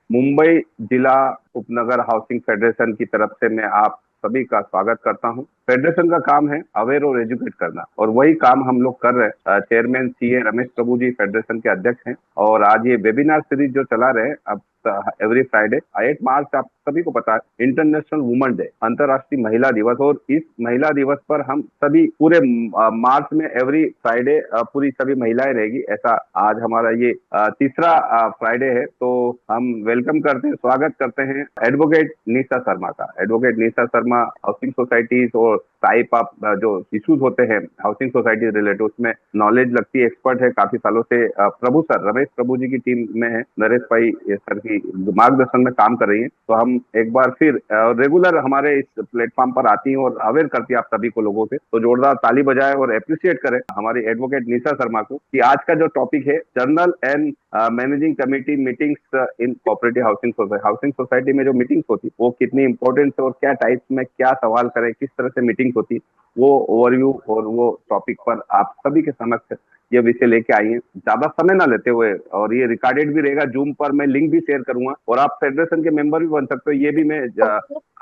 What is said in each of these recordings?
मुंबई जिला उपनगर housing federation की तरफ से मैं आप सभी का स्वागत करता हूं। फेडरेशन का काम है अवेयर और एजुकेट करना, और वही काम हम लोग कर रहे हैं। चेयरमैन सीए रमेश प्रभु जी फेडरेशन के अध्यक्ष हैं, और आज ये वेबिनार सीरीज जो चला रहे हैं अब एवरी फ्राइडे 8 मार्च, आप सभी को पता है इंटरनेशनल वुमेन डे, अंतर्राष्ट्रीय महिला दिवस। और इस महिला दिवस पर हम सभी पूरे मार्च में एवरी फ्राइडे पूरी सभी महिलाएं रहेगी, ऐसा आज हमारा ये तीसरा फ्राइडे है। तो हम वेलकम करते हैं, स्वागत करते हैं एडवोकेट निशा शर्मा का। Advocate Nisha Sharma housing societies और टाइप ऑफ जो इश्यूज होते हैं हाउसिंग सोसाइटी रिलेटेड, उसमें नॉलेज लगती है, एक्सपर्ट है काफी सालों से। प्रभु सर, रमेश प्रभु जी की टीम में है, नरेश भाई सर की मार्गदर्शन में काम कर रही है। तो हम एक बार फिर रेगुलर हमारे इस प्लेटफॉर्म पर आती हैं और अवेयर करती है आप सभी को लोगों से। तो जोरदार ताली बजाए और अप्रिशिएट करें हमारी एडवोकेट निशा शर्मा को कि आज का जो टॉपिक है general and managing committee meetings in cooperative housing society में जो मीटिंग्स होती वो कितनी इंपॉर्टेंट है, और क्या टाइप्स में क्या सवाल करें, किस तरह से मीटिंग्स होती, वो ओवरव्यू और वो टॉपिक पर आप सभी के समक्ष ये विषय लेके आई हैं। ज्यादा समय ना लेते हुए, और ये रिकॉर्डेड भी रहेगा जूम पर, मैं लिंक भी शेयर करूंगा, और आप फेडरेशन के मेंबर भी बन सकते हो। ये भी मैं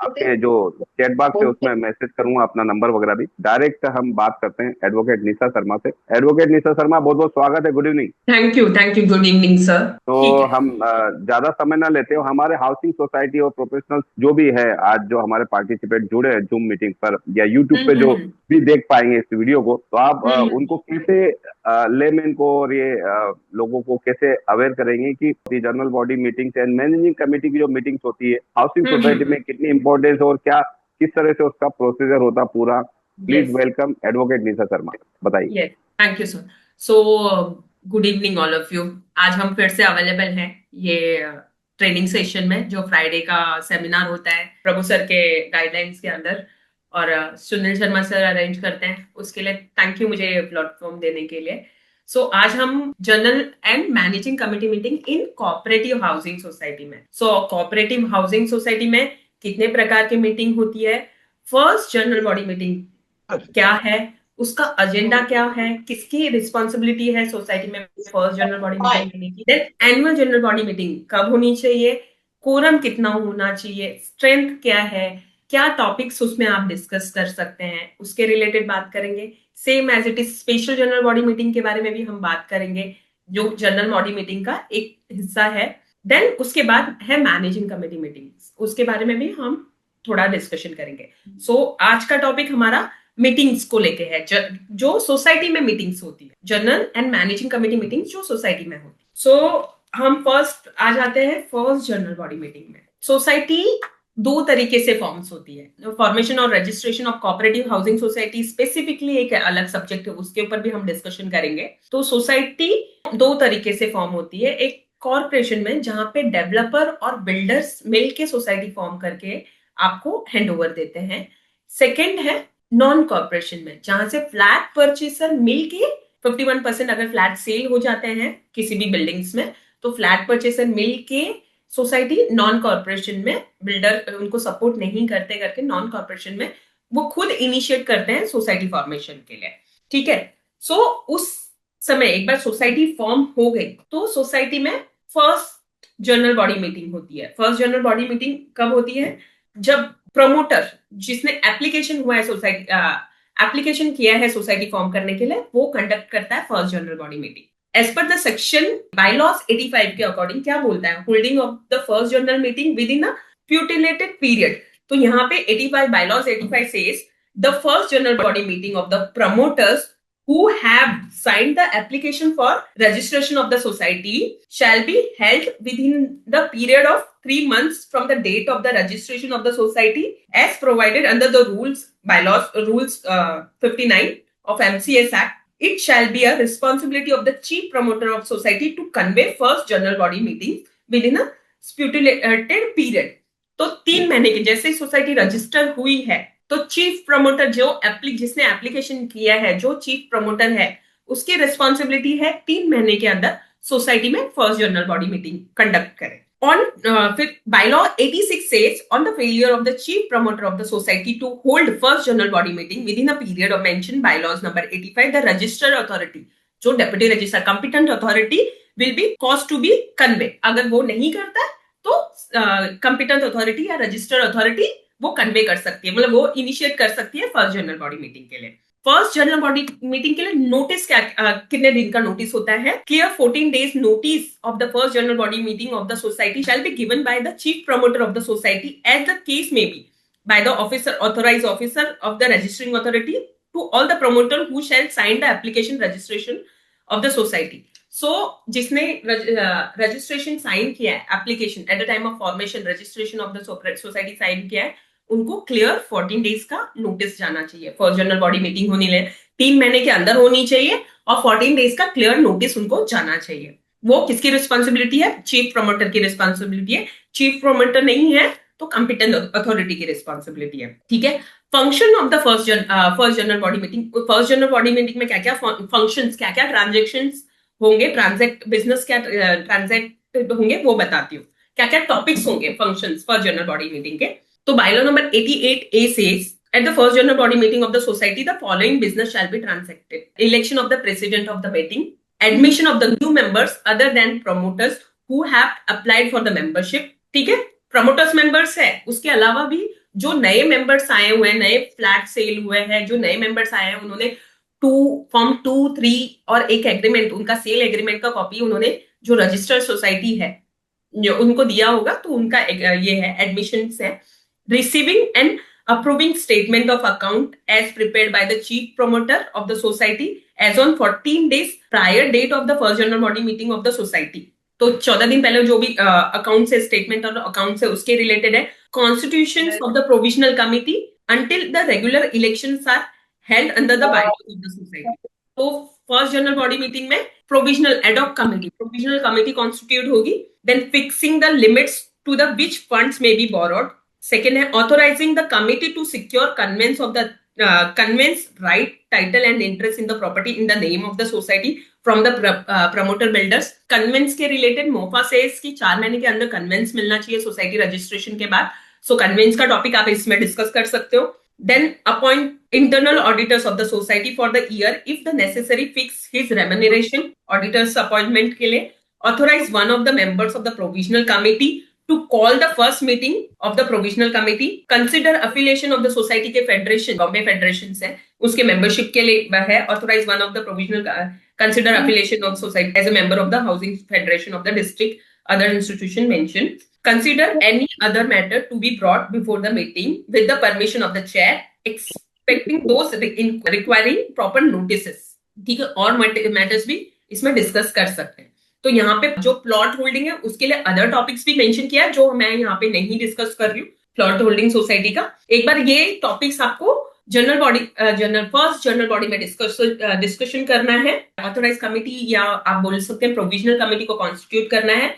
आपके जो चैट बॉक्स है उसमें मैसेज करूंगा अपना नंबर वगैरह भी। डायरेक्ट हम बात करते हैं एडवोकेट निशा शर्मा से। एडवोकेट निशा शर्मा, बहुत बहुत स्वागत है, good evening. Thank you, good evening sir. तो ठीक है। हम ज्यादा समय ना लेते हो, हमारे हाउसिंग सोसाइटी और प्रोफेशनल जो भी है आज जो हमारे पार्टिसिपेट जुड़े हैं जूम मीटिंग पर या यूट्यूब पे जो हम्म। भी देख पाएंगे इस वीडियो को, तो आप हम्म। उनको कैसे लेमेन को और ये लोगों को कैसे अवेयर करेंगे कि general body meetings and managing committee की जो मीटिंग्स होती है हाउसिंग सोसाइटी हम्म। में कितनी इंपॉर्टेंस और क्या किस तरह से उसका प्रोसीजर होता पूरा। Please yes. Welcome advocate Nisha Sharma, बताइए। Yes. Thank you sir. So good evening all of you. आज हम फिर से अवेलेबल हैं ये ट्रेनिंग सेशन में, जो फ्राइडे का सेमिनार होता है प्रभु सर के गाइडलाइंस के अंदर, और सुनील शर्मा सर अरेंज करते हैं। उसके लिए थैंक यू मुझे प्लेटफॉर्म देने के लिए। सो आज हम general and managing committee meeting in cooperative housing society में। कोऑपरेटिव हाउसिंग सोसाइटी में कितने प्रकार की मीटिंग होती है, फर्स्ट जनरल बॉडी मीटिंग क्या है, उसका एजेंडा क्या है, किसकी रिस्पॉन्सिबिलिटी है सोसाइटी में फर्स्ट जनरल बॉडी मीटिंग लेने की, then annual general body meeting कब होनी चाहिए, कोरम कितना होना चाहिए, स्ट्रेंथ क्या है, क्या टॉपिक्स उसमें आप डिस्कस कर सकते हैं, उसके रिलेटेड बात करेंगे। Same as it is special general body meeting के बारे में भी हम बात करेंगे, जो जनरल बॉडी मीटिंग का एक हिस्सा है। देन उसके बाद है मैनेजिंग कमेटी मीटिंग, उसके बारे में भी हम थोड़ा डिस्कशन करेंगे। आज का टॉपिक हमारा मीटिंग्स को लेके है, जो सोसाइटी में मीटिंग्स होती है, general and managing committee meetings जो सोसाइटी में होती है। हम फर्स्ट आ जाते हैं फर्स्ट जनरल बॉडी मीटिंग में। सोसाइटी दो तरीके से फॉर्म्स होती है। फॉर्मेशन और registration of cooperative housing society specifically एक अलग सब्जेक्ट है, उसके ऊपर भी हम डिस्कशन करेंगे। तो सोसाइटी दो तरीके से फॉर्म होती है। एक कॉर्पोरेशन में, जहां पे डेवलपर और बिल्डर्स मिलके सोसाइटी फॉर्म करके आपको हैंड ओवर देते हैं। सेकेंड है नॉन कॉर्पोरेशन में, जहां से फ्लैट परचेसर मिलके 51% अगर फ्लैट सेल हो जाते हैं किसी भी बिल्डिंग्स में, तो फ्लैट परचेसर मिलके सोसाइटी नॉन कॉर्पोरेशन में, बिल्डर उनको सपोर्ट नहीं करते करके नॉन कॉर्पोरेशन में वो खुद इनिशिएट करते हैं सोसाइटी फॉर्मेशन के लिए। ठीक है। सो उस समय एक बार सोसाइटी फॉर्म हो गई तो सोसाइटी में फर्स्ट जनरल बॉडी मीटिंग होती है। फर्स्ट जनरल बॉडी मीटिंग कब होती है? जब प्रमोटर, जिसने एप्लीकेशन हुआ है सोसाइटी एप्लीकेशन किया है सोसाइटी फॉर्म करने के लिए, वो कंडक्ट करता है first general body meeting. As per the section bylaws 85 के अकॉर्डिंग क्या बोलता है? Holding of the first general meeting within a stipulated period. तो यहाँ पे 85 bylaws 85 says the first general body meeting of the promoters who have signed the application for registration of the society shall be held within the period of 3 months from the date of the registration of the society as provided under the rules 59 of MCS Act. It shall be a responsibility of the chief promoter of society to convey first general body meeting within a stipulated period. तो 3 महीने के, जैसे society register हुई है तो chief promoter जिसने application किया है, जो चीफ प्रमोटर है, उसकी रिस्पॉन्सिबिलिटी है 3 महीने के अंदर सोसाइटी में first general body meeting conduct करें। On फिर bylaw 86 says on the failure of the chief promoter of the society to hold first general body meeting within a period of mentioned bylaws number 85, the registered authority, जो deputy registrar competent authority will be caused to be convey। अगर वो नहीं करता है तो competent authority या registered authority वो convey कर सकती है, मतलब वो इनिशिएट कर सकती है फर्स्ट जनरल बॉडी मीटिंग के लिए। फर्स्ट जनरल बॉडी मीटिंग के लिए नोटिस क्या कितने दिन का नोटिस होता है? Clear 14 days notice of the first general body meeting of the society shall be given by the chief promoter of the society as the case may be by the officer authorized officer of the registering authority to all the promoter who shall sign the application registration of the society. So जिसने registration sign किया है, application at the time of formation registration of the society sign किया है, उनको clear 14 days का notice जाना चाहिए। First general body meeting होने ले 3 महीने के अंदर होनी चाहिए और 14 days का क्लियर नोटिस उनको जाना चाहिए। वो किसकी रिस्पॉन्सिबिलिटी है? चीफ प्रमोटर की रिस्पॉन्सिबिलिटी है। चीफ प्रमोटर नहीं है तो कंपिटेंट अथॉरिटी की रिस्पॉन्सिबिलिटी है, ठीक है। Function of the first general body meeting, first general body meeting में क्या क्या फंक्शंस, क्या क्या ट्रांजेक्शंस होंगे, बिजनेस क्या ट्रांजैक्ट होंगे वो बताती हूँ। क्या क्या टॉपिक्स होंगे functions first general body meeting के? तो bylaw number 88A says at the first general body meeting of the society the following business shall be transacted: election of the president of the meeting, admission of the new members other than promoters who have applied for the membership, ठीक है। Promoters members है, उसके अलावा भी जो नए members आए हुए हैं, नए फ्लैट सेल हुए हैं, जो नए मेंबर्स आए हैं, उन्होंने फॉर्म 2, 3 और एक एग्रीमेंट, उनका सेल एग्रीमेंट का कॉपी उन्होंने जो रजिस्टर्ड सोसाइटी है जो उनको दिया होगा, तो उनका ये है एडमिशन है। Receiving end approving statement of account as prepared by the chief promoter of the society as on 14 days prior date of the first general body meeting of the society. तो 14 दिन पहले जो भी अकाउंट से statement और account से उसके related है। Constitution of the provisional committee until the regular elections are held under the bylaws of the society. तो फर्स्ट जनरल बॉडी मीटिंग में provisional ad hoc committee, provisional committee constitute होगी। Then fixing the limits to the which funds may be borrowed. Second है authorising the committee to secure conveyance of the conveys right, title and interest in the property in the name of the society from the promoter builders. Conveyance के related MOFA says की 4 महीने के अंदर convince मिलना चाहिए society registration के बाद। सो convince का टॉपिक आप इसमें डिस्कस कर सकते हो। Then appoint internal auditors of the society for the year if the necessary, fix his remuneration auditors appointment के लिए। Authorise one of the members of the provisional committee to call the first meeting of the provisional committee, consider affiliation of the society के federation, Bombay federation है उसके membership के लिए है। Authorise one of the provisional, consider affiliation of society as a member of the housing federation of the district, other institution mentioned. Consider any other matter to be brought before the meeting with the permission of the chair, expecting those requiring proper notices, ठीक है। और matters भी इसमें discuss कर सकते हैं। तो यहाँ पे जो प्लॉट होल्डिंग है उसके लिए अदर टॉपिक्स भी मेंशन किया है जो मैं यहाँ पे नहीं डिस्कस कर रही हूँ। प्लॉट होल्डिंग सोसाइटी का एक बार ये टॉपिक्स आपको फर्स्ट जनरल बॉडी में डिस्कशन करना है। ऑथोराइज कमिटी या आप बोल सकते हैं प्रोविजनल कमिटी को कॉन्स्टिट्यूट करना है।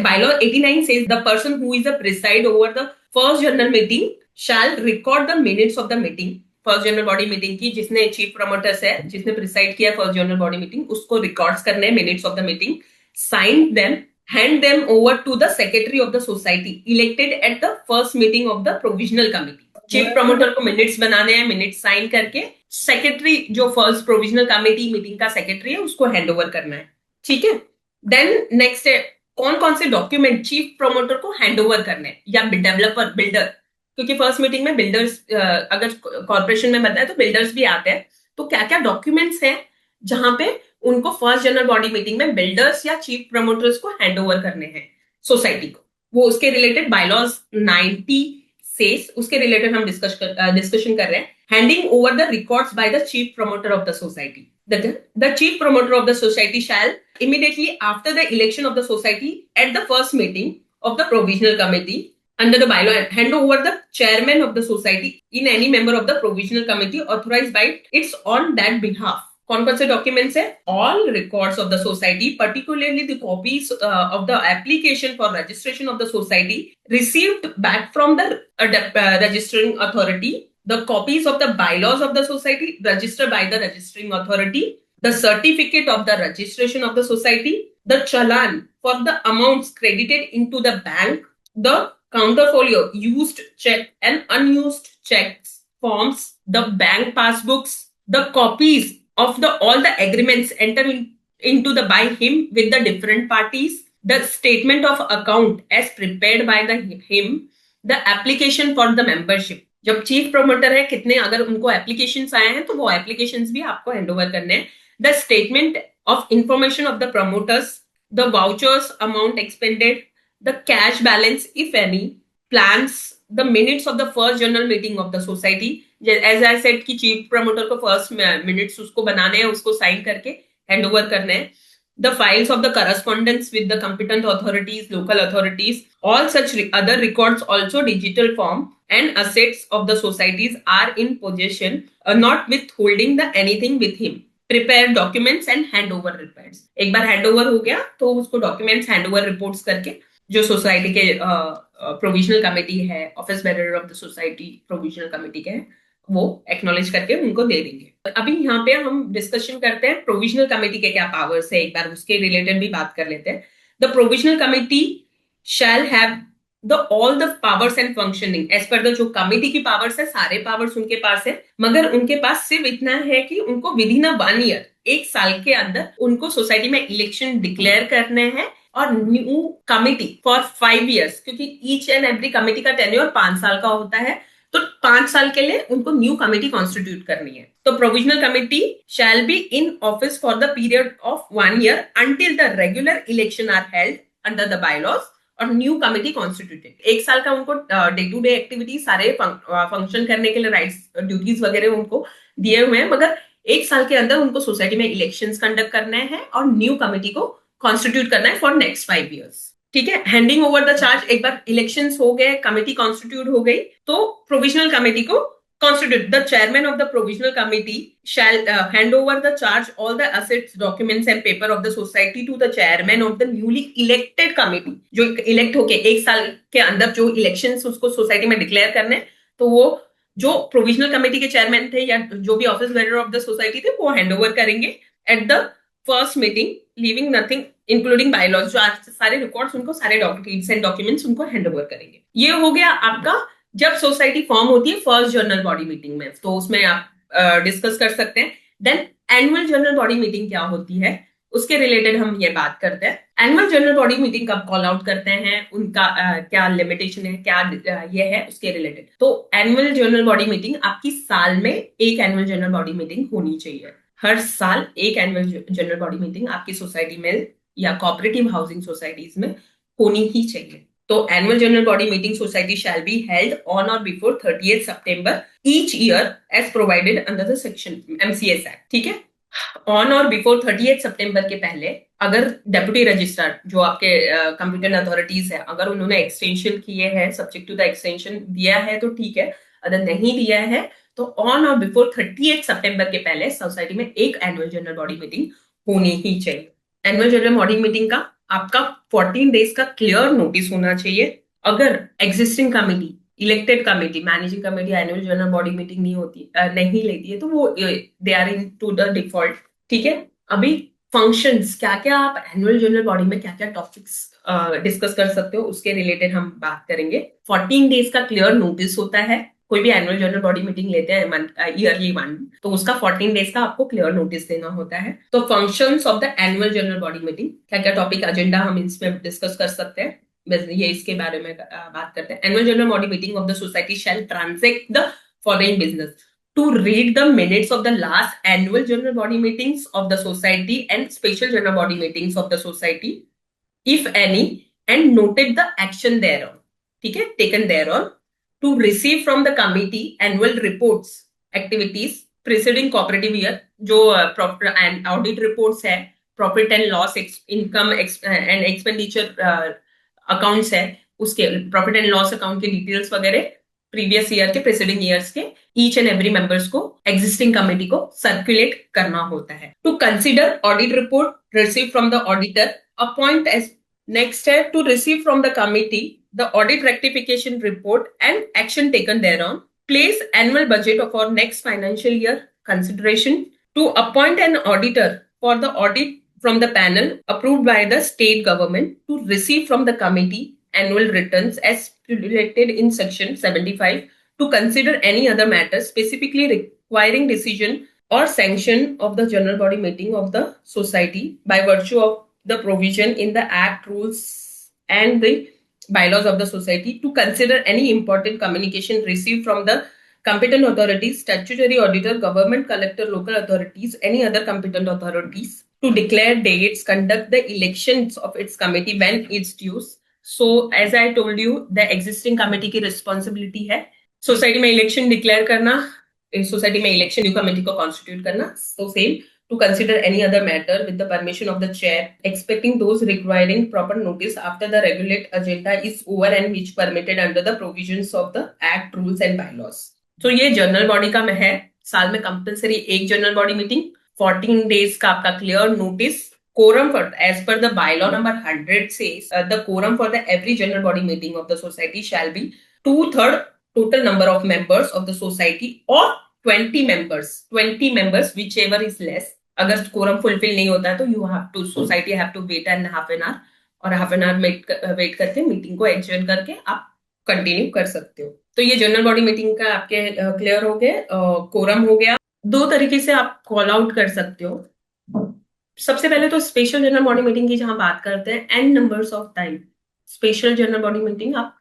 Bylaw 89 says the person who is the preside over the first general meeting shall record the minutes of the meeting. First general body meeting की जिसने चीफ प्रमोटर्स है, जिसने प्रिसाइड किया फर्स्ट जनरल बॉडी मीटिंग, उसको records करने हैं minutes of the meeting, sign them, hand them over to the secretary of the society elected at the first meeting of the provisional committee. Chief promoter को minutes बनाने हैं, minutes sign करके secretary जो first provisional committee meeting का secretary है उसको hand over करना है, ठीक है। देन नेक्स्ट है कौन कौन से डॉक्यूमेंट चीफ प्रमोटर को हैंड ओवर करने हैं या डेवलपर, बिल्डर, क्योंकि फर्स्ट मीटिंग में बिल्डर्स अगर कॉर्पोरेशन में बताए तो बिल्डर्स भी आते हैं। तो क्या क्या डॉक्यूमेंट्स हैं जहां पे उनको फर्स्ट जनरल बॉडी मीटिंग में बिल्डर्स या चीफ प्रमोटर्स को हैंड ओवर करने हैं सोसाइटी को, वो उसके रिलेटेड बायलॉज 90 सेज उसके रिलेटेड हम डिस्कशन कर रहे हैं। Handing over the records by the chief promoter of the society. The chief promoter of the society shall immediately after the election of the society at the first meeting of the provisional committee under the bylaw hand over the chairman of the society in any member of the provisional committee authorized by its on that behalf. कौन कौन से documents है? All records of the society, particularly the copies of the application for registration of the society received back from the registering authority, the copies of the bylaws of the society registered by the registering authority, the certificate of the registration of the society, the challan for the amounts credited into the bank, the counterfolio, used check and unused checks, forms, the bank passbooks, the copies of the all the agreements entered into the by him with the different parties, the statement of account as prepared by him, the application for the membership. जब chief promoter है, कितने अगर उनको applications आए हैं तो वो applications भी आपको हैंड ओवर करने हैं. The statement of information of the promoters, the vouchers amount expended, the cash balance if any, plans, the minutes of the first general meeting of the society. As I said कि chief promoter को first minutes उसको बनाने हैं, उसको sign करके hand over करने हैं. The files of the correspondence with the competent authorities, local authorities, all such other records, also digital form and assets of the societies are in possession, not withholding the anything with him. Prepare documents and hand over reports. एक बार hand over हो गया तो उसको documents hand over reports करके जो society के provisional committee है, office bearer of the society provisional committee के हैं, वो एक्नॉलेज करके उनको दे देंगे. अभी यहाँ पे हम डिस्कशन करते हैं प्रोविजनल कमेटी के क्या पावर्स है, एक बार उसके रिलेटेड भी बात कर लेते हैं. The provisional committee shall have the all the powers and functioning as per the, जो कमेटी की पावर्स है सारे पावर्स उनके पास है, मगर उनके पास सिर्फ इतना है कि उनको विद इन 1 ईयर, 1 साल के अंदर उनको सोसाइटी में इलेक्शन डिक्लेयर करने हैं और न्यू कमेटी फॉर 5 ईयर्स, क्योंकि ईच एंड एवरी कमेटी का टेन्योर 5 साल का होता है, तो 5 साल के लिए उनको न्यू कमेटी कॉन्स्टिट्यूट करनी है. तो provisional committee shall be in office for the period of 1 year until the regular election are held under the bylaws और न्यू कमेटी कॉन्स्टिट्यूटेड. 1 साल का उनको डे टू डे एक्टिविटी सारे फंक्शन करने के लिए राइट्स ड्यूटीज वगैरह उनको दिए हुए हैं, मगर 1 साल के अंदर उनको सोसाइटी में इलेक्शंस कंडक्ट करने हैं और न्यू कमेटी को कॉन्स्टिट्यूट करना है फॉर नेक्स्ट 5 ईयर्स. ठीक है. हैंडिंग ओवर द चार्ज, एक बार इलेक्शंस हो गए, कमेटी कॉन्स्टिट्यूट हो गई, तो प्रोविजनल कमेटी को constitute, the chairman of the provisional committee shall hand over the charge all the assets, documents and paper of the society to the chairman of the newly elected committee. जो elect होके 1 साल के अंदर जो elections उसको society में declare करने, तो वो जो प्रोविजनल कमेटी के चेयरमैन थे या जो भी office bearer of the society थे वो हैंड ओवर करेंगे at the first meeting, leaving nothing including bylaws. जो आज सारे रिकॉर्ड्स उनको, सारे डॉक्यूमेंट्स एंड डॉक्यूमेंट्स उनको हैंड ओवर करेंगे. ये हो गया आपका जब सोसाइटी फॉर्म होती है फर्स्ट जनरल बॉडी मीटिंग में, तो उसमें आप डिस्कस कर सकते हैं. Then annual general body meeting क्या होती है उसके रिलेटेड हम ये बात करते हैं. एनुअल जनरल बॉडी मीटिंग कब कॉल आउट करते हैं, उनका क्या लिमिटेशन है, क्या ये है उसके रिलेटेड. तो एनुअल जनरल बॉडी मीटिंग आपकी साल में एक एनुअल जनरल बॉडी मीटिंग होनी चाहिए. हर साल एक एनुअल जनरल बॉडी मीटिंग आपकी सोसाइटी में या कोऑपरेटिव हाउसिंग सोसाइटीज में होनी ही चाहिए. तो annual general body meeting society shall be held on और before 30th September each year as provided under the section MCS act. ठीक है. ऑन और बिफोर 30th सितंबर के पहले अगर डेप्यूटी रजिस्ट्रार जो आपके कंप्यूटर अथॉरिटीज है, अगर उन्होंने एक्सटेंशन किए हैं, सब्जेक्ट टू द एक्सटेंशन दिया है तो ठीक है, अगर नहीं दिया है तो ऑन और बिफोर 30th सितंबर के पहले सोसाइटी में एक एनुअल जनरल बॉडी मीटिंग होनी ही चाहिए. एनुअल जनरल बॉडी मीटिंग का आपका 14 डेज का क्लियर नोटिस होना चाहिए. अगर existing committee, elected committee, managing committee annual general body meeting नहीं लेती है तो वो they are in to the default. ठीक है. अभी फंक्शंस क्या क्या आप एनुअल जनरल बॉडी में क्या क्या टॉपिक्स डिस्कस कर सकते हो उसके रिलेटेड हम बात करेंगे. 14 डेज का क्लियर नोटिस होता है. कोई भी एनुअल जनरल बॉडी मीटिंग लेते हैं ईयरली वन, तो उसका 14 डेज का आपको क्लियर नोटिस देना होता है. तो functions of the annual general body meeting, क्या क्या टॉपिक एजेंडा हम इसमें डिस्कस कर सकते हैं, ये इसके बारे में बात करते हैं. Annual general body meeting of the society shall transact the following business: to read the minutes of the last annual general body meetings of the society and special general body meetings of the society if any and noted the action thereon. ठीक है, taken thereon. To receive from the committee annual reports, activities preceding cooperative year, जो profit and audit reports है, profit and loss, income and expenditure accounts है, उसके profit and loss account के details वगैरह previous year के, preceding years के each and every members को existing committee को circulate करना होता है. To consider audit report received from the auditor, appoint as next है to receive from the committee the audit rectification report and action taken thereon, place annual budget for next financial year consideration, to appoint an auditor for the audit from the panel approved by the state government, to receive from the committee annual returns as stipulated in section 75, to consider any other matter specifically requiring decision or sanction of the general body meeting of the society by virtue of the provision in the act, rules and the bylaws of the society to consider any important communication received from the competent authorities, statutory auditor, government collector, local authorities, any other competent authorities, to declare dates, conduct the elections of its committee when it's due. So as I told you, the existing committee की responsibility है society में election declare करना, society में election new committee को constitute करना, so same to consider any other matter with the permission of the chair, expecting those requiring proper notice after the regulate agenda is over and which permitted under the provisions of the act, rules and bylaws. तो ये general body का है, साल में compulsory एक general body meeting, 14 days का आपका clear notice, quorum for as per the bylaw number 100 says the quorum for the every general body meeting of the society shall be 2/3 total number of members of the society or 20 members whichever is less. अगर quorum fulfil नहीं होता है तो you have to society have to wait and half an hour, और half an hour wait करके meeting को adjourn करके आप कंटिन्यू कर सकते हो. तो ये जनरल बॉडी मीटिंग का आपके क्लियर हो गया, कोरम हो गया. दो तरीके से आप कॉल आउट कर सकते हो. सबसे पहले तो स्पेशल जनरल बॉडी मीटिंग की जहां बात करते हैं, an numbers of time. Special general body meeting आप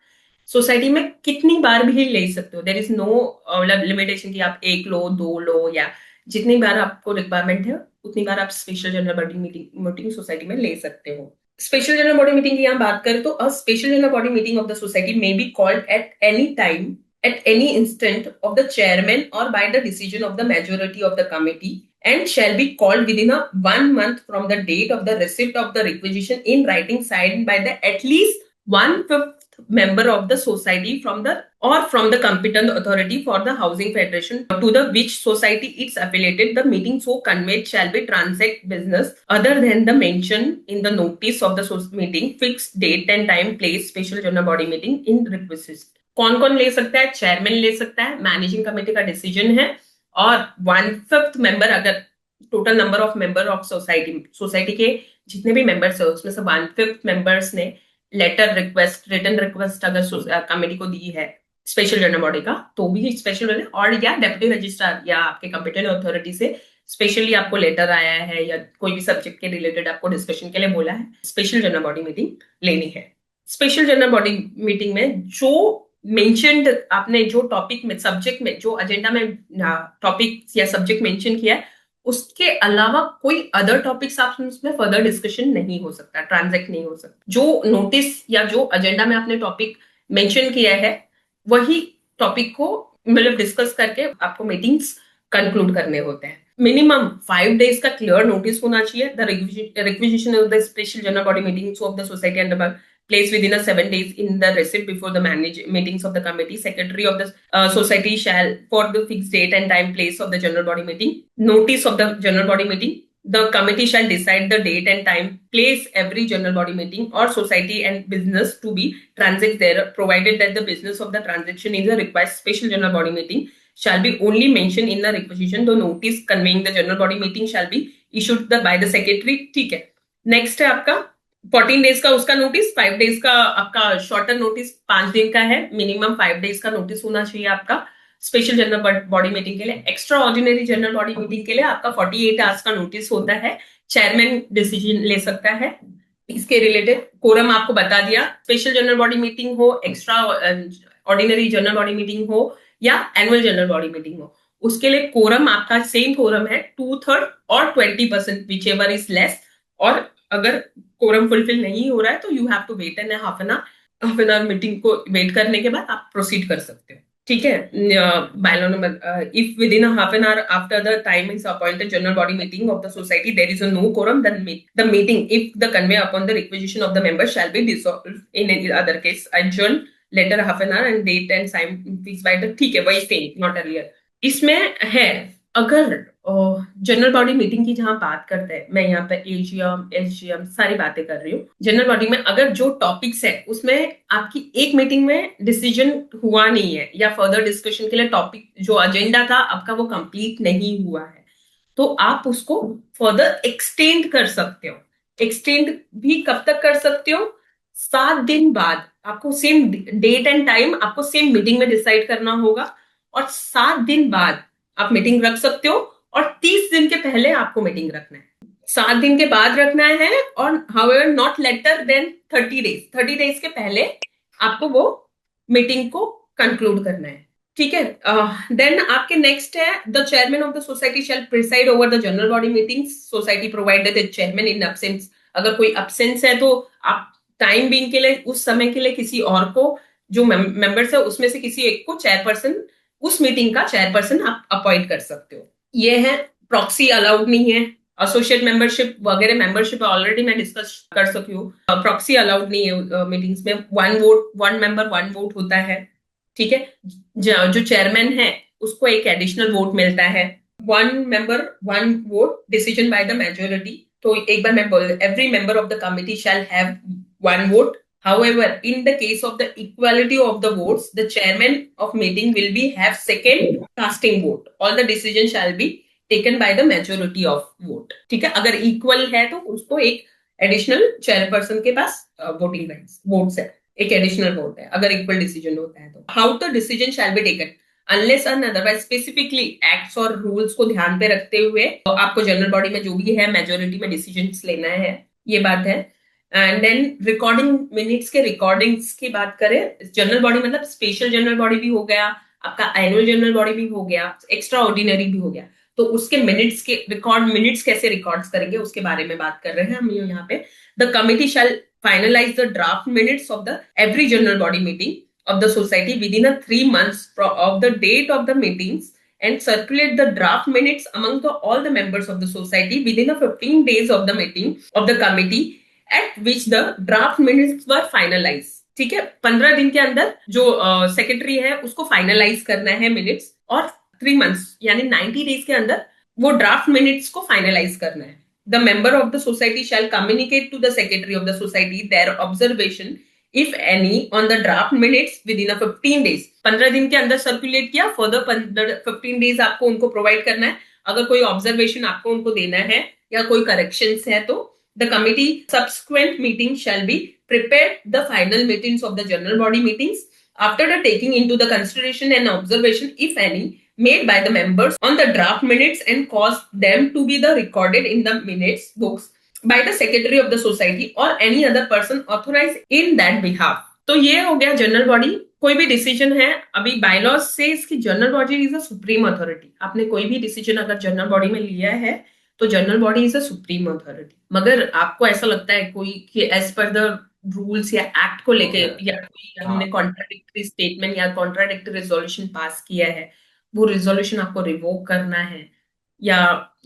सोसाइटी में कितनी बार भी ले सकते हो. देयर इज नो लिमिटेशन कि आप एक लो, दो लो, या जितनी बार आपको रिक्वायरमेंट है उतनी बार आप special general body meeting society में ले सकते हो. स्पेशल जनरल बॉडी मीटिंग की यहाँ बात करें तो a special general body meeting of the society may be called at any time at any instant of the chairman or by the decision of the majority of the committee, and shall be called within 1 month from the date of the receipt of the requisition in writing signed by the at least 1/5 member of the society from the competent authority for the housing federation to the which society it's affiliated. The meeting so convened shall be transact business other than the mention in the notice of the meeting, fixed date and time, place special general body meeting in requisite. कौन कौन ले सकता है? Chairman ले सकता है, managing committee का decision है, और 1/5 मेंबर, अगर total number of member of society के जितने भी मेंबर्स है उसमें से 1/5 मेंबर्स ने लेटर रिक्वेस्ट, रिटन रिक्वेस्ट अगर कमेटी को दी है स्पेशल जनरल बॉडी का, तो भी स्पेशल, और या डेप्यूटी रजिस्ट्रार या आपके कंपिटेंट अथॉरिटी से स्पेशली आपको लेटर आया है या कोई भी सब्जेक्ट के रिलेटेड आपको डिस्कशन के लिए बोला है, स्पेशल जनरल बॉडी मीटिंग लेनी है. स्पेशल जनरल बॉडी मीटिंग में जो मेंशन्ड आपने जो टॉपिक में, सब्जेक्ट में, जो एजेंडा में टॉपिक या सब्जेक्ट मेंशन किया है, उसके अलावा कोई अदर टॉपिक्स आप उसमें फर्दर डिस्कशन नहीं हो सकता, ट्रांजैक्ट नहीं हो सकता. जो नोटिस या जो एजेंडा में आपने टॉपिक मेंशन किया है वही टॉपिक को मतलब डिस्कस करके आपको मीटिंग्स कंक्लूड करने होते हैं. मिनिमम 5 days का क्लियर नोटिस होना चाहिए. The requisition of the special general body meetings of the society under placed within 7 days in the receipt before the meetings of the committee. Secretary of the society shall, for the fixed date and time, place of the general body meeting, notice of the general body meeting, the committee shall decide the date and time, place every general body meeting or society and business to be transact there, provided that the business of the transaction is a required special general body meeting shall be only mentioned in the requisition. The notice conveying the general body meeting shall be issued by the secretary. ठीक है. Next है आपका 14 days का उसका notice, 5 days का आपका shorter notice 5 दिन का है. मिनिमम 5 days का नोटिस होना चाहिए आपका स्पेशल जनरल बॉडी मीटिंग के लिए. Extra ordinary general body meeting के लिए आपका 48 आवर्स का नोटिस होता है. चेयरमैन डिसीजन ले सकता है इसके रिलेटेड. कोरम आपको बता दिया. स्पेशल जनरल बॉडी मीटिंग हो, extra ordinary general body meeting हो या एनुअल जनरल बॉडी मीटिंग हो, उसके लिए कोरम आपका सेम कोरम है, 2/3 और 20% विचएवर इज लेस. और अगर कोरम फुलफिल नहीं हो रहा है तो you have to wait and half an hour meeting को वेट करने के बाद आप प्रोसीड कर सकते हो. ठीक है. Bylaw number, if within half an hour after the time is appointed general body meeting of the society there is no quorum, then the meeting if the convey upon the requisition of the member shall be dissolved. In any other case adjourn later half an hour and date and time fix by the. ठीक है, वही same, not earlier. इसमें है अगर general body meeting की जहां बात करते हैं, मैं यहाँ पे एजीएम, एसजीएम सारी बातें कर रही हूँ. जनरल बॉडी में अगर जो टॉपिक्स है उसमें आपकी एक मीटिंग में डिसीजन हुआ नहीं है या फर्दर डिस्कशन के लिए टॉपिक जो एजेंडा था आपका वो कंप्लीट नहीं हुआ है, तो आप उसको फर्दर एक्सटेंड कर सकते हो. एक्सटेंड भी कब तक कर सकते हो? 7 दिन बाद. आपको सेम डेट एंड टाइम आपको सेम मीटिंग में डिसाइड करना होगा और 7 दिन बाद आप मीटिंग रख सकते हो और 30 दिन के पहले आपको मीटिंग रखना है. 7 दिन के बाद रखना है और however not later than 30 days, 30 days के पहले आपको वो मीटिंग को कंक्लूड करना है। ठीक है। देन आपके नेक्स्ट है the chairman of the society shall preside over the general body meetings society provided the chairman in absence. अगर कोई एब्सेंस है तो आप टाइम बीइंग के लिए उस समय के लिए किसी और को, जो मेंबर्स है उसमें से किसी एक को चेयरपर्सन, उस मीटिंग का चेयरपर्सन आप अपॉइंट कर सकते हो। ये है। प्रॉक्सी अलाउड नहीं है। एसोसिएट मेंबरशिप वगैरह मेंबरशिप ऑलरेडी मैं डिस्कस कर सकी हूँ। प्रॉक्सी अलाउड नहीं है मीटिंग्स में। One vote, one member one vote होता है। ठीक है। जो चेयरमैन है उसको एक एडिशनल वोट मिलता है। One member one vote decision by the majority. तो एक बार मैं बोल, every member of the committee shall have one vote. However, in the case of the equality of the votes, the chairman of meeting will be have second casting vote. All the decision shall be taken by the majority of vote. ठीक है। अगर equal है तो उसको एक additional chairperson के पास voting rights, votes है, एक एडिशनल वोट है अगर इक्वल डिसीजन होता है तो। How the decision shall be taken unless and otherwise specifically acts और रूल्स को ध्यान पे रखते हुए तो आपको जनरल बॉडी में जो भी है मेजोरिटी में डिसीजन लेना है, ये बात है। एंड देन रिकॉर्डिंग मिनट्स के रिकॉर्डिंग्स की बात करें, जनरल बॉडी मतलब स्पेशल जनरल बॉडी भी हो गया, आपका एनुअल जनरल बॉडी भी हो गया, एक्स्ट्रा ऑर्डिनरी भी हो गया, तो उसके मिनट्स के रिकॉर्ड, मिनट्स कैसे रिकॉर्ड्स करेंगे उसके बारे में बात कर रहे हैं हम यहाँ पे। The committee shall finalise the draft minutes of the every general body meeting of the society within a 3 months of the date of the meetings and circulate the draft minutes among all the members of the society within a 15 days of the meeting of the committee at which the draft minutes were finalized। ठीक है। 15 दिन के अंदर जो secretary है उसको finalise करना है मिनट्स, और 3 months यानी 90 डेज के अंदर वो ड्राफ्ट मिनट्स को फाइनलाइज करना है। The member of the society shall communicate to the secretary of the society their observation if any on the draft minutes within a 15 days। 15 दिन के अंदर सर्कुलेट किया, फर्दर 15 डेज आपको उनको प्रोवाइड करना है। अगर कोई ऑब्जर्वेशन आपको उनको देना है या कोई करेक्शंस है तो the committee subsequent meeting shall be prepare the final meetings of the general body meetings after the taking into the consideration and observation if any made by the members on the draft minutes and cause them to be the recorded in the minutes books by the secretary of the society or any other person authorized in that behalf। तो ये हो गया general body. कोई भी decision है, अभी bylaws से इसकी general body is a supreme authority. आपने कोई भी डिसीजन अगर जनरल बॉडी में लिया है तो general body is a supreme authority. मगर आपको ऐसा लगता है कोई कि एज पर द रूल्स या एक्ट को लेके या कोई हमने कॉन्ट्राडिक्टरी स्टेटमेंट या कॉन्ट्राडिक्टरी रेजोल्यूशन पास किया है, वो रेजोल्यूशन आपको रिवोक करना है, या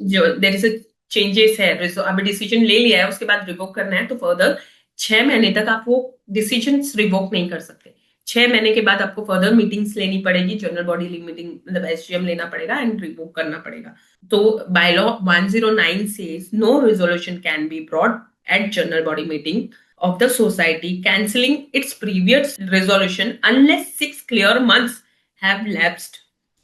जो देयर इज अ चेंजेस है, अभी डिसीजन ले लिया है उसके बाद रिवोक करना है, तो फर्दर 6 महीने तक आप वो डिसीजन रिवोक नहीं कर सकते। 6 महीने के बाद आपको फर्दर मीटिंग्स लेनी पड़ेगी, जनरल बॉडी मीटिंग मतलब एसजीएम लेना पड़ेगा एंड रिवोक करना पड़ेगा। तो bylaw 109 says no resolution can be brought at general body meeting of the society cancelling its previous resolution unless 6 clear months have lapsed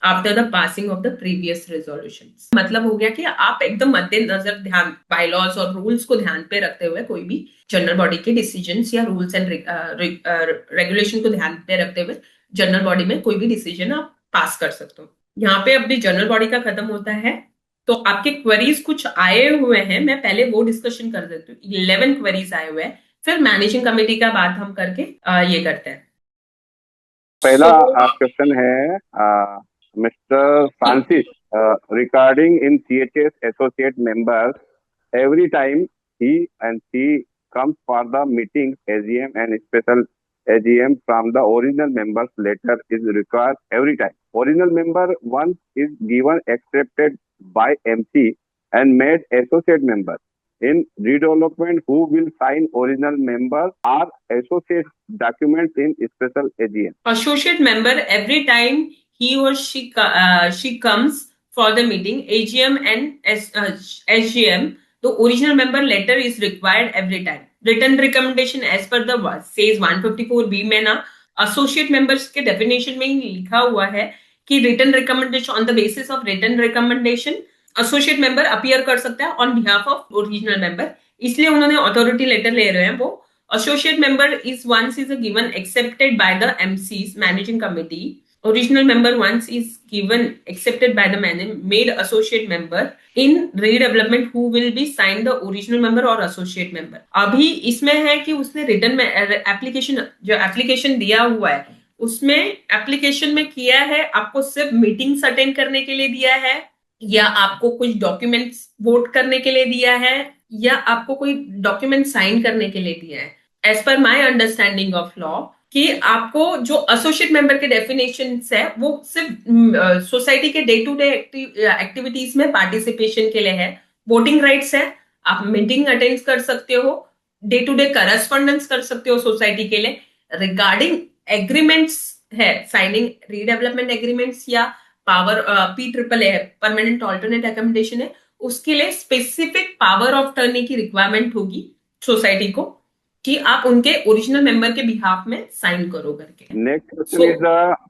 after the passing of the previous resolutions। मतलब हो गया कि आप एकदम मद्देनजर ध्यान bylaws और rules को ध्यान पे रखते हुए कोई भी जनरल बॉडी के डिसीजंस या रूल्स एंड रेगुलेशन को ध्यान पे रखते हुए जनरल बॉडी में कोई भी डिसीजन आप पास कर सकते हो। यहाँ पे अभी जनरल बॉडी का खत्म होता है तो आपके क्वेरीज कुछ आए हुए हैं, मैं पहले वो डिस्कशन कर देती हूँ। 11 क्वेरीज आए हुए हैं, फिर मैनेजिंग कमेटी का बात हम करके ये करते हैं। पहला क्वेश्चन है mister Francis regarding in CHS associate members every time he and she comes for the meeting AGM and special AGM from the original members letter is required every time. Original member once is given accepted by MC and made associate member. In redevelopment, who will sign original member or associate documents in special AGM? Associate member every time he or she comes for the meeting AGM and SGM, the original member letter is required every time। Written recommendation as per the says 154B में ना associate members के definition में ही लिखा हुआ है कि written recommendation on the basis of written recommendation associate member appear कर सकता है on behalf of original member, इसलिए उन्होंने अथॉरिटी लेटर ले रहे हैं। वो associate member is once is given accepted by the MCs managing committee original member once is given accepted by the made associate member in redevelopment who will be signed the original member or associate member. अभी इसमें है कि उसने return में application जो application दिया हुआ है उसमें एप्लीकेशन में किया है आपको सिर्फ मीटिंग्स अटेंड करने के लिए दिया है या आपको कुछ डॉक्यूमेंट्स वोट करने के लिए दिया है या आपको कोई डॉक्यूमेंट साइन करने के लिए दिया है. एज पर माई अंडरस्टैंडिंग ऑफ लॉ कि आपको जो एसोसिएट मेंबर के डेफिनेशन है वो सिर्फ सोसाइटी के डे टू डे एक्टिविटीज में पार्टिसिपेशन के लिए है. वोटिंग राइट्स है, आप मीटिंग अटेंड कर सकते हो, डे टू डे करस्पॉन्डेंस कर सकते हो सोसाइटी के लिए. रिगार्डिंग एग्रीमेंट्स है, साइनिंग रीडेवलपमेंट एग्रीमेंट्स या पावर PAA है, परमानेंट ऑल्टरनेट अकोमोडेशन है, उसके लिए स्पेसिफिक पावर ऑफ टर्नी की रिक्वायरमेंट होगी सोसाइटी को कि आप उनके ओरिजिनल मेंबर के बिहाफ में साइन करो करके. Next question is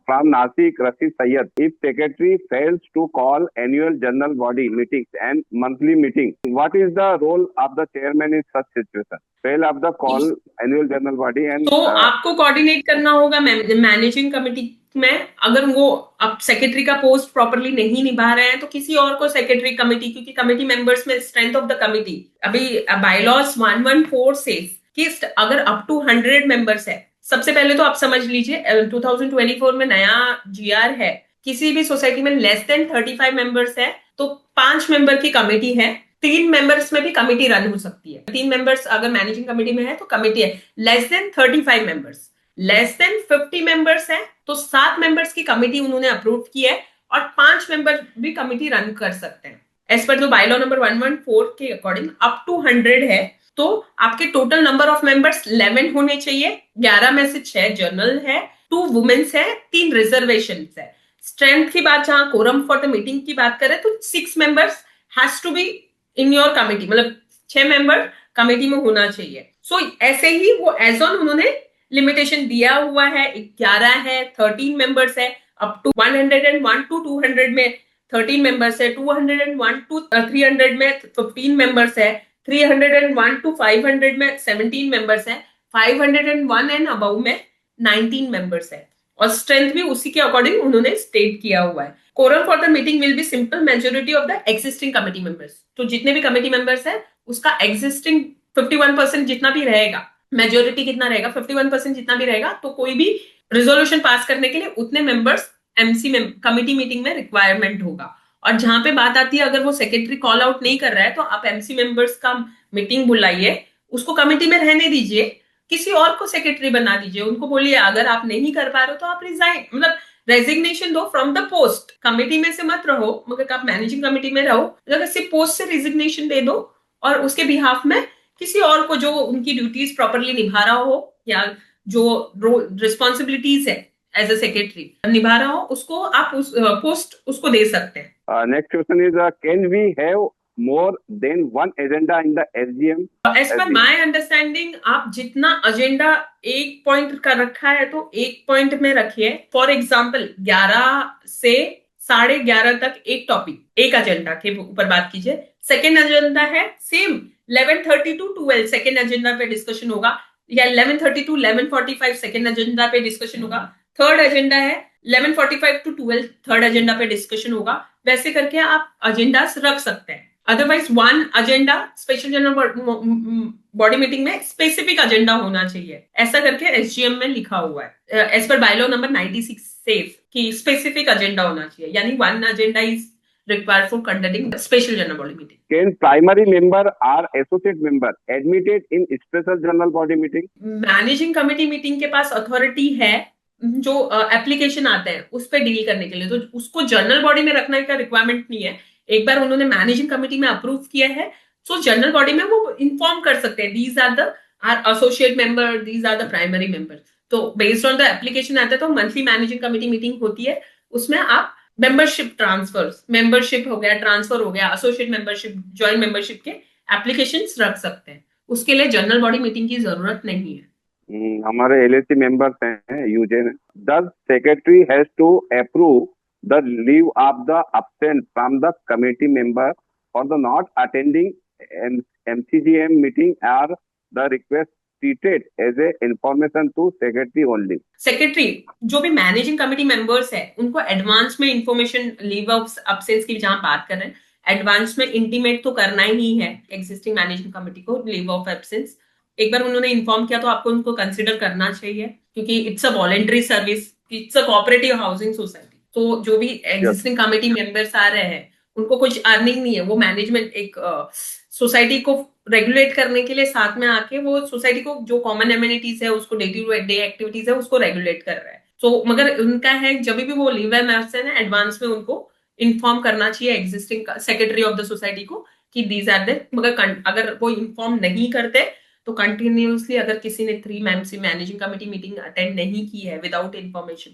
from Nasik Rashid Sayyed. If secretary fails to call annual general body meetings and monthly meetings, what is the role of the chairman in such situation? Fail of the call annual general body and तो आपको coordinate करना होगा managing committee में. अगर वो अब secretary का post properly नहीं निभा रहे हैं तो किसी और को सेक्रेटरी कमेटी, क्योंकि कमेटी मेंबर्स में स्ट्रेंथ ऑफ द कमेटी अभी बायलॉज 114 से कि अगर अप टू 100 मेंबर्स है. सबसे पहले तो आप समझ लीजिए 2024 में नया GR है, किसी भी सोसाइटी में लेस देन 35 मेंबर्स है तो 5 मेंबर की कमेटी है. 3 मेंबर्स में भी कमेटी रन हो सकती है. 3 मेंबर्स अगर मैनेजिंग कमेटी में है तो कमेटी है. Less than 35 members, less than 50 members है तो 7 मेंबर्स की कमेटी उन्होंने अप्रूव की है और 5 मेंबर भी कमेटी रन कर सकते हैं. एज पर जो बायलॉ नंबर 114 के अकॉर्डिंग अप टू 100 है तो आपके टोटल नंबर ऑफ मेंबर्स 11 होने चाहिए. 11 में से 6 जनरल है, 2 वुमेन्स है, 3 रिजर्वेशन है. स्ट्रेंथ की बात, जहां कोरम फॉर द मीटिंग की बात करें तो 6 members has to be in your committee, मतलब 6 मेंबर कमेटी में होना चाहिए. सो ऐसे ही वो एज ऑन उन्होंने लिमिटेशन दिया हुआ है. 11 है, 13 मेंबर्स है, अप टू 101 टू 200 में 13 मेंबर्स है, 201 टू 300 में 15 मेंबर्स है, 301 टू 500 में 17 मेंबर्स है, 501 एंड अबव में 19 मेंबर्स है. और स्ट्रेंथ भी उसी के अकॉर्डिंग उन्होंने स्टेट किया हुआ है. Quorum for the meeting will be simple majority of the existing committee members. तो जितने भी कमेटी मेंबर्स है उसका एग्जिस्टिंग 51% जितना भी रहेगा, मेजोरिटी कितना रहेगा 51% जितना भी रहेगा, तो कोई भी रिजोल्यूशन पास करने के लिए उतने मेंबर्स MC में कमेटी मीटिंग में रिक्वायरमेंट होगा. और जहां पे बात आती है अगर वो सेक्रेटरी कॉल आउट नहीं कर रहा है तो आप MC मेंबर्स का मीटिंग बुलाइए, उसको कमेटी में रहने दीजिए, किसी और को सेक्रेटरी बना दीजिए. उनको बोलिए अगर आप नहीं कर पा रहे हो तो आप रिजाइन, मतलब रेजिग्नेशन दो फ्रॉम द पोस्ट. कमेटी में से मत रहो, मगर आप मैनेजिंग कमेटी में रहो, अगर सिर्फ पोस्ट से रिजिग्नेशन दे दो और उसके बिहाफ में किसी और को जो उनकी ड्यूटीज प्रॉपरली निभा रहा हो या जो रिस्पॉन्सिबिलिटीज है एज अ सेक्रेटरी निभा रहा हो उसको आप उस पोस्ट उसको दे सकते हैं. next question is can we have more than one agenda in the SGM? As per my understanding, आप जितना एजेंडा एक पॉइंट का रखा है तो एक पॉइंट में रखिए. फॉर एग्जाम्पल 11 से 11:30 तक एक टॉपिक, एक एजेंडा के ऊपर बात कीजिए. सेकेंड एजेंडा है सेम 11:30 टू 12 सेकेंड एजेंडा पे डिस्कशन होगा, या 11:30 टू 11:45 सेकेंड एजेंडा पे डिस्कशन होगा. थर्ड एजेंडा है 11:45 टू 12 थर्ड एजेंडा पे डिस्कशन होगा. वैसे करके आप एजेंडा रख सकते हैं. Otherwise one agenda special general body meeting में स्पेसिफिक एजेंडा होना चाहिए, ऐसा करके SGM में लिखा हुआ है. As per bylaw number 96 says कि स्पेसिफिक एजेंडा होना चाहिए, यानी one agenda is required for conducting special general body meeting. Can primary member or associate member admitted in special general body meeting? Managing committee meeting के पास authority है जो application आते हैं उस पर डील करने के लिए, तो उसको जनरल बॉडी में रखने का रिक्वायरमेंट नहीं है. एक बार उन्होंने मैनेजिंग कमेटी में अप्रूव किया है तो जनरल बॉडी में वो इन्फॉर्म कर सकते हैं these are the associate member, these are the primary member. तो बेस्ड ऑन द एप्लीकेशन आता है तो मंथली मैनेजिंग कमेटी मीटिंग होती है, उसमें आप मेंबरशिप ट्रांसफर, मेंबरशिप हो गया, ट्रांसफर हो गया, एसोसिएट मेंबरशिप, ज्वाइंट मेंबरशिप के एप्लीकेशंस रख सकते हैं. उसके लिए जनरल बॉडी मीटिंग की जरूरत नहीं है. हमारे LAC मेंबर्स हैं यूजेन. The secretary has to approve the leave of the absent from the committee member for the not attending MCGM meeting और the request treated as a information to secretary only. Secretary जो भी managing committee members है उनको advance में information leave of absence की जहां बात कर रहे हैं एडवांस में इंटीमेट तो करना ही है एग्जिस्टिंग मैनेजिंग कमेटी को लीव ऑफ एब्सेंस। एक बार उन्होंने इन्फॉर्म किया तो आपको उनको कंसिडर करना चाहिए क्योंकि it's a voluntary service, it's a cooperative housing society. तो जो भी एग्जिस्टिंग कमेटी मेंबर्स आ रहे हैं उनको कुछ अर्निंग नहीं है, वो मैनेजमेंट एक सोसाइटी को रेगुलेट करने के लिए साथ में आके वो सोसाइटी को जो कॉमन एमिनिटीज है उसको डे टू डे एक्टिविटीज है उसको रेगुलेट कर रहा है। तो मगर उनका है जब भी वो लीव है एडवांस में उनको इन्फॉर्म करना चाहिए existing secretary of the society को कि दीज आर द, मगर अगर वो इन्फॉर्म नहीं करते तो कंटिन्यूसली अगर किसी ने 3 मैनेजिंग कमेटी मीटिंग अटेंड नहीं की है विदाउट इन्फॉर्मेशन,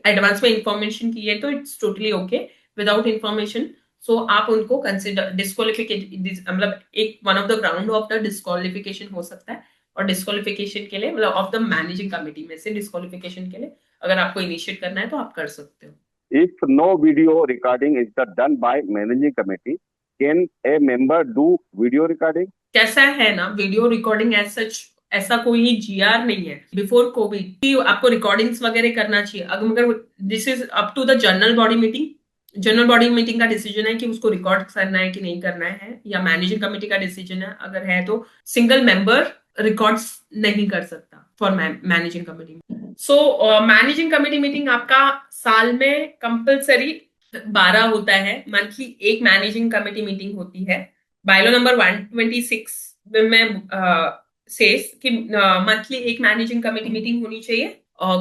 एडवांस में इन्फॉर्मेशन की है तो it's totally okay. Without information so आप उनको कंसिडर डिस्क्वालिफिकेशन, मतलब एक one of the ground of the disqualification हो सकता है। और डिस्क्वालिफिकेशन के लिए मतलब ऑफ द मैनेजिंग कमेटी में से डिस्क्वालिफिकेशन के लिए अगर आपको इनिशिएट करना है तो आप कर सकते हो। If no video recording is done by managing committee, can a member do video recording? कैसा है ना, वीडियो रिकॉर्डिंग एज सच ऐसा कोई जीआर नहीं है बिफोर कोविड कि आपको रिकॉर्डिंग्स वगैरह करना चाहिए। अगर this is up to the general body meeting, general body meeting का डिसीजन है कि उसको रिकॉर्ड करना है कि नहीं करना है, या मैनेजिंग कमेटी का डिसीजन है। अगर है तो सिंगल मेंबर रिकॉर्ड्स नहीं कर सकता for managing committee. So managing committee meeting आपका साल में कंपलसरी 12 होता है। मंथली एक मैनेजिंग कमेटी मीटिंग होती है। बायलॉ नंबर 126 में सेस कि मंथली एक मैनेजिंग कमेटी मीटिंग होनी चाहिए।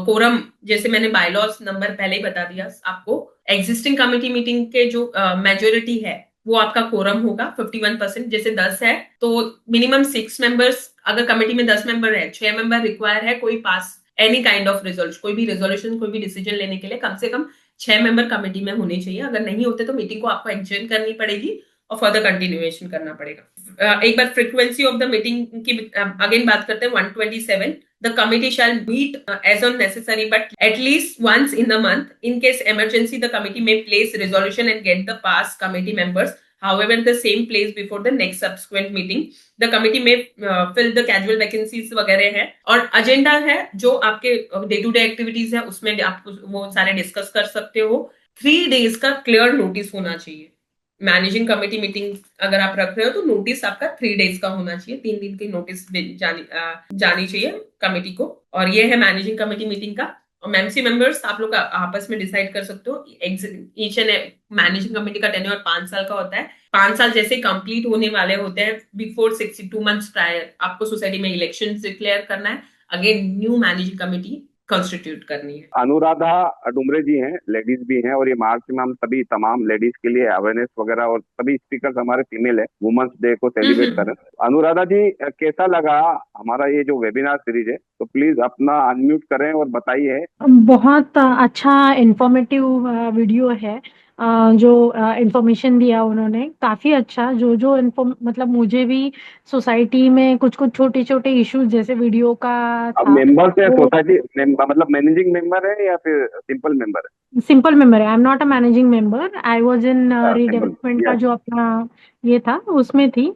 कोरम जैसे मैंने बायलॉज नंबर पहले ही बता दिया आपको, एग्जिस्टिंग कमेटी मीटिंग के जो मेजोरिटी है वो आपका कोरम होगा 51%। जैसे 10 है तो मिनिमम 6 मेंबर्स, अगर कमेटी में 10 मेंबर है 6 मेंबर रिक्वायर है कोई पास एनी काइंड ऑफ रिजल्ट, कोई भी रेजोल्यूशन कोई भी डिसीजन लेने के लिए कम से कम 6 मेंबर कमेटी में होने चाहिए। अगर नहीं होते तो मीटिंग को आपको एक्सटेंड करनी पड़ेगी और फर्दर कंटिन्यूएशन करना पड़ेगा। एक बार फ्रीक्वेंसी ऑफ द मीटिंग की अगेन बात करते हैं 127। The committee shall meet as on necessary, but at least once in a month. In case emergency, the committee may place resolution and get the pass committee members. However, the same place before the next subsequent meeting. The committee may fill the casual vacancies वगैरह है। और agenda है जो आपके day to day activities है उसमें आप वो सारे डिस्कस कर सकते हो। 3 days का क्लियर नोटिस होना चाहिए। मैनेजिंग कमेटी मीटिंग अगर आप रख रहे हो तो नोटिस आपका 3 डेज का होना चाहिए, 3 दिन की नोटिस जानी चाहिए कमेटी को। और ये है मैनेजिंग कमेटी मीटिंग का। और एमसी मेंबर्स आप लोग आपस में डिसाइड कर सकते हो। ईच एंड मैनेजिंग कमेटी का टेन्योर 5 साल का होता है। 5 साल जैसे कंप्लीट होने वाले होते हैं बिफोर 62 मंथ्स प्रायर आपको सोसाइटी में इलेक्शन डिक्लेयर करना है, again new managing committee constitute करनी है। अनुराधा डुमरे जी हैं, लेडीज भी हैं, और ये मार्च में हम सभी तमाम लेडीज के लिए अवेयरनेस वगैरह, और सभी स्पीकर्स हमारे फीमेल है, वुमेन्स डे को सेलिब्रेट कर रहे हैं। अनुराधा जी, कैसा लगा हमारा ये जो वेबिनार सीरीज है? तो प्लीज अपना अनम्यूट करें और बताइए। बहुत अच्छा इंफॉर्मेटिव वीडियो है। जो इंफॉर्मेशन दिया उन्होंने काफी अच्छा, जो जो मतलब मुझे भी सोसाइटी में कुछ कुछ छोटे छोटे इश्यूज जैसे वीडियो का अब था। मेंबर से सोसाइटी मतलब मैनेजिंग मेंबर है या फिर सिंपल मेंबर है? सिंपल मेंबर है। I am not a managing member, I was in simple, redevelopment का यस। जो अपना ये था उसमें थी।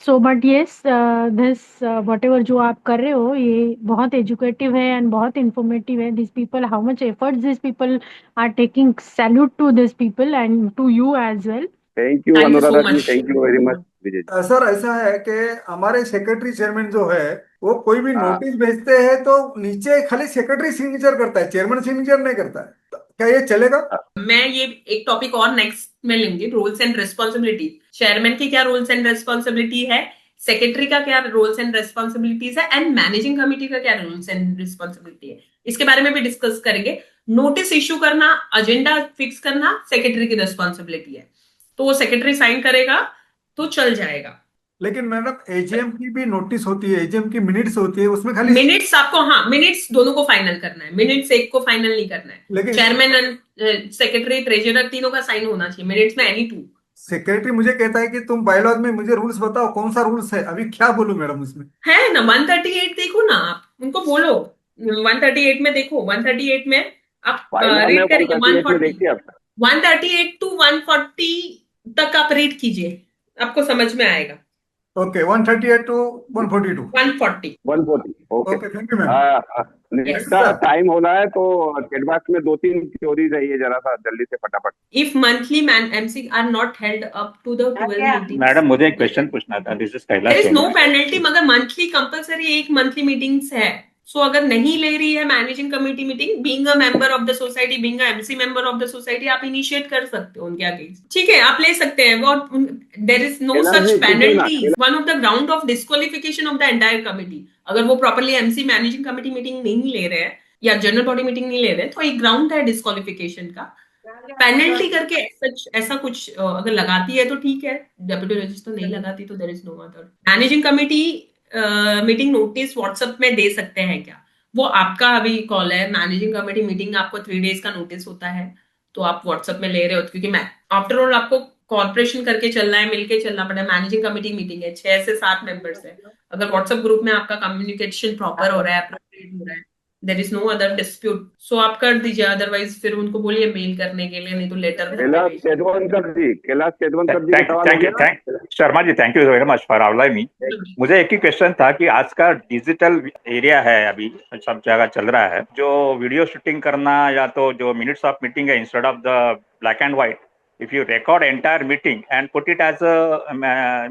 So but yes, this whatever जो आप कर रहे हो ये बहुत एजुकेटिव है एंड बहुत इंफॉर्मेटिव है। This people, how much efforts this people are taking, salute to this people and to you as well. Thank you thank you so Anuradha ji, much. Thank you very much Vijay ji. Sir ऐसा है कि हमारे secretary chairman जो है वो कोई भी हाँ, नोटिस भेजते हैं तो नीचे खाली सेक्रेटरी सिग्नेचर करता है, चेयरमैन सिग्नेचर नहीं करता है। तो क्या ये चलेगा? मैं ये एक टॉपिक और नेक्स्ट में लेंगे, रूल्स एंड रिस्पॉन्सिबिलिटी। चेयरमैन की क्या रूल्स एंड रिस्पॉन्सिबिलिटी है, सेक्रेटरी का क्या रूल्स एंड रिस्पॉन्सिबिलिटीज है, एंड मैनेजिंग कमेटी का क्या रूल्स एंड रिस्पॉन्सिबिलिटी है, इसके बारे में भी डिस्कस करेंगे। नोटिस इश्यू करना, एजेंडा फिक्स करना सेक्रेटरी की रिस्पॉन्सिबिलिटी है, तो वो सेक्रेटरी साइन करेगा तो चल जाएगा। लेकिन मैडम एजीएम की भी नोटिस होती है, एजीएम की मिनट्स होती है, उसमें खाली मिनट्स आपको, हाँ मिनट्स दोनों को फाइनल करना है, मिनट्स एक को फाइनल नहीं करना है। लेकिन चेयरमैन एंड सेक्रेटरी ट्रेजरर तीनों का साइन होना चाहिए मिनट्स में, एनी टू। सेक्रेटरी मुझे कहता है कि तुम बायलॉज में मुझे रूल्स बताओ, कौन सा रूल्स है? अभी क्या बोलूं मैडम उसमें? है ना 138, देखो ना आप उनको बोलो 138 में देखो, 138 में आप फाइनल में रीड करेंगे 138 में 140, देखिए आप। 138 टू 140 तक आप रीड कीजिए, आपको समझ में आएगा। Okay 138 to 142. 140. 140. Okay. Okay thank you ma'am. Nikhil Yes. का टाइम हो रहा है, तो चैट बॉक्स में 2-3 क्वेरी रही जरा सा जल्दी से फटाफट। If monthly MC are not held up to the 12 meetings, madam मुझे एक क्वेश्चन पूछना था, this is there Kailash is no Sharma. penalty, मगर मंथली कंपलसरी एक मंथली मीटिंग्स है। सो अगर नहीं ले रही है managing committee meeting, being a member of the society, being a MC member of the society, आप इनिशिएट कर सकते हो उनके अगेंस्ट, ठीक है, आप ले सकते हैं वो। देयर इज नो कैलाश सच जी, सुनिए ना, penalty. One of the ground of disqualification of the entire committee, अगर वो properly MC managing committee meeting नहीं ले रहे हैं या जनरल बॉडी मीटिंग नहीं ले रहे हैं, तो एक ग्राउंड है डिस्क्वालिफिकेशन का। पेनल्टी करके ऐसा कुछ अगर लगाती है तो ठीक है, डेप्यूटी रजिस्टर नहीं लगाती तो there is no other. Managing committee meeting notice WhatsApp में दे सकते हैं क्या, वो आपका अभी कॉल है। मैनेजिंग कमेटी मीटिंग आपको 3 डेज का नोटिस होता है, तो आप व्हाट्सएप में ले रहे हो, क्योंकि मैं आफ्टर ऑल आपको कॉर्पोरेशन करके चलना है, मिलके चलना पड़ा है। मैनेजिंग कमेटी मीटिंग है, 6 से 7 मेंबर्स है। अगर व्हाट्सएप ग्रुप में आपका कम्युनिकेशन प्रॉपर हो रहा है, अप्रोप्रिएट हो रहा है, there is no other dispute, so आप कर दीजिए। अदरवाइज फिर उनको बोलिए मेल करने के लिए, नहीं तो लेटर। कैलाश चेतवनकर जी का सवाल हो थैंक यू, गया। Sharma ji, thank you very much for outline me. मुझे एक ही क्वेश्चन था कि आज का डिजिटल एरिया है, अभी सब जगह चल रहा है, जो वीडियो शूटिंग करना या तो जो मिनट्स ऑफ मीटिंग है, instead of the black and white, if you record entire meeting and put it as a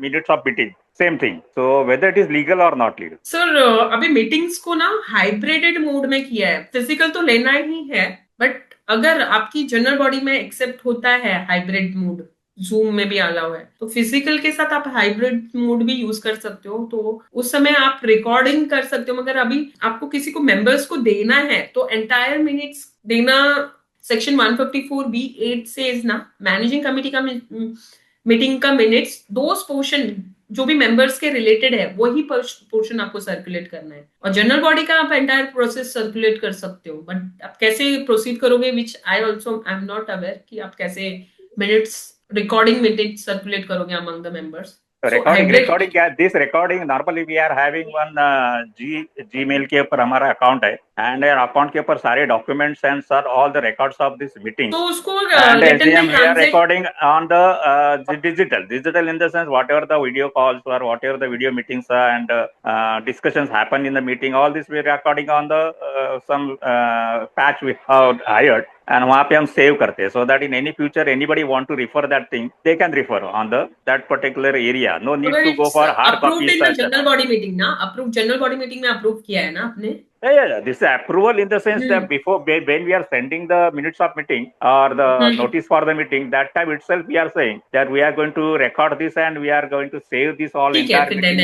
minutes of meeting, same thing, so whether it is legal or not legal? Sir अभी meetings को ना हाइब्रिडेड mode में किया है, physical तो लेना ही है, but अगर आपकी जनरल बॉडी में एक्सेप्ट होता है हाइब्रिड मोड, जूम में भी अलाउ है, तो फिजिकल के साथ आप हाइब्रिड मोड भी यूज कर सकते हो, तो उस समय आप रिकॉर्डिंग कर सकते हो। मगर अभी आपको किसी को मेंबर्स को देना है तो एंटायर मिनट्स देना, सेक्शन 154B8 से ना मैनेजिंग कमेटी का मीटिंग का मिनट्स, दोस पोर्शन जो भी मेंबर्स के रिलेटेड है वही पोर्शन आपको सर्कुलेट करना है, और जनरल बॉडी का आप एंटायर प्रोसेस सर्कुलेट कर सकते हो। बट आप कैसे प्रोसीड करोगे, विच आई एम नॉट अवेयर कि आप कैसे मिनट्स, रिकॉर्डिंग मिनट्स सर्कुलेट करोगे अमंग द मेंबर्स। recording क्या, this recording normally we are having one Gmail के ऊपर हमारा अकाउंट है, एंड अकाउंट के ऊपर सारे documents and sir all the records of this meeting, तो उसको and रिटन में we are recording on the digital in the sense whatever the video calls or whatever the video meetings are and discussions happen in the meeting, all this we are recording on the some patch we have hired, and वहाँ पे हम save करते हैं, so that in any future anybody want to refer that thing, they can refer on the that particular area, no need to go for hard approved copies. in the general body meeting ना, approved general body meeting में approve किया है ना आपने? Yeah. This is approval in the sense that before, when we are sending the minutes of meeting or the notice for the meeting, that time itself we are saying that we are going to record this and we are going to save this all entire meeting.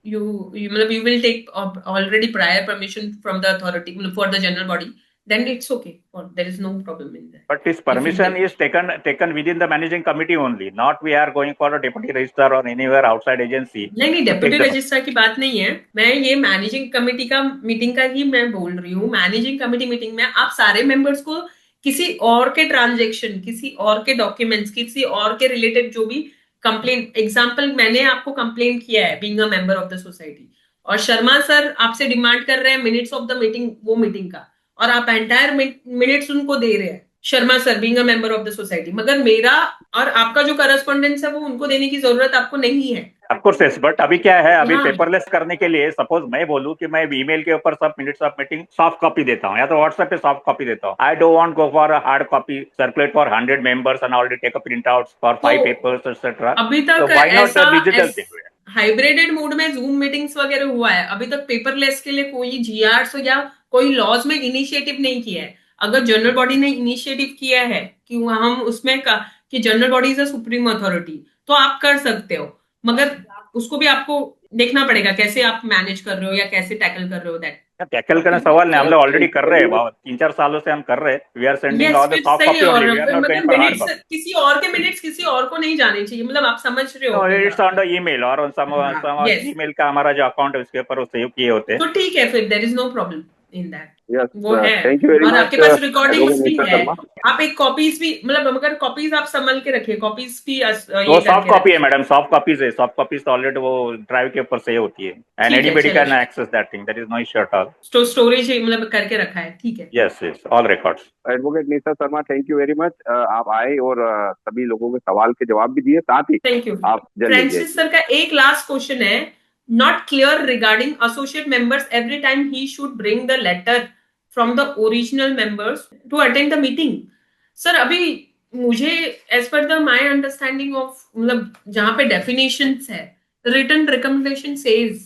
You will take already prior permission from the authority for the general body, then it's okay, or there is no problem in that. But this permission is taken within the managing committee only, not we are going for a deputy registrar or anywhere outside agency. नहीं, deputy registrar की बात नहीं है, मैं ये managing committee का meeting का ही मैं बोल रही हूँ। मैनेजिंग कमेटी मीटिंग में आप सारे मेंबर्स को किसी और के ट्रांजेक्शन, किसी और के डॉक्यूमेंट्स, किसी और के रिलेटेड जो भी कंप्लेंट, एग्जाम्पल मैंने आपको कंप्लेन किया है being a member of the society, और शर्मा सर आपसे डिमांड कर रहे हैं मिनट्स ऑफ द मीटिंग, वो मीटिंग का, और आप एंटायर मिनट्स उनको दे रहे हैं, Sharma sir being a member of the society, मगर मेरा और आपका जो करस्पॉन्डेंस है वो उनको देने की जरूरत आपको नहीं है। Of course, yes, but अभी क्या है, अभी पेपरलेस करने के लिए सपोज मैं बोलूं कि मैं ईमेल के ऊपर सब minutes of meeting soft copy देता हूं या तो व्हाट्सएप पे सॉफ्ट कॉपी देता हूं, I don't want go for a hard copy circulate for 100 members and already take a print outs for 5 papers etcetera. अभी तक why not the digital thing? Hybrided mode में जूम मीटिंग्स वगैरह हुआ है, अभी तक पेपरलेस के लिए कोई जीआरस या कोई लॉज में इनिशिएटिव नहीं किया है। अगर जनरल बॉडी ने इनिशिएटिव किया है कि हम उसमें कि general body is a supreme authority, तो आप कर सकते हो, मगर उसको भी आपको देखना पड़ेगा कैसे आप मैनेज कर रहे हो या कैसे टैकल कर रहे हो। दैट टैकल करना सवाल नहीं, हम लोग ऑलरेडी कर रहे हैं, 3-4 सालों से हम कर रहे हैं, we are sending all the soft copy only, we are not going for hard copy. किसी और के मिनट्स किसी और को नहीं जाने चाहिए, मतलब आप समझ रहे हो। इट्स ऑन द ईमेल और ऑन सम ईमेल का हमारा जो अकाउंट है उसके ऊपर वो सेव किए होते हैं, तो ठीक है, फिर there is no problem. In that. Yes, वो है। थैंक यू वेरी और मच आपके पास रिकॉर्डिंग्स भी मिस्टर है, शर्मा। आप एक कॉपीज भी, मतलब मगर कॉपीज आप संभल के रखिए, कॉपीज भी ये वो सॉफ्ट करके कॉपी है रखिए। मैडम, सॉफ्ट कॉपीज है, सॉफ्ट कॉपीज तो ऑलरेडी वो ड्राइव के ऊपर सेव होती है एंड ठीक है, एनीबॉडी चलो। Can access that thing, that is no issue at all. Storage मतलब करके रखा है, ठीक है। Yes yes, all records. Advocate Nisha Sharma, thank you very much. आप आए और सभी लोगों के सवाल के जवाब भी दिए, साथ ही थैंक यू। आप जल्दी फ्रांसिस सर का एक लास्ट क्वेश्चन है, not clear regarding associate members every time he should bring the letter from the original members to attend the meeting. Sir अभी मुझे as per the my understanding of, मतलब जहां पे definitions है, written recommendation says,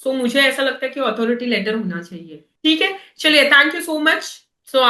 सो मुझे ऐसा लगता है कि अथॉरिटी लेटर होना चाहिए। ठीक है, चलिए, thank you so much. So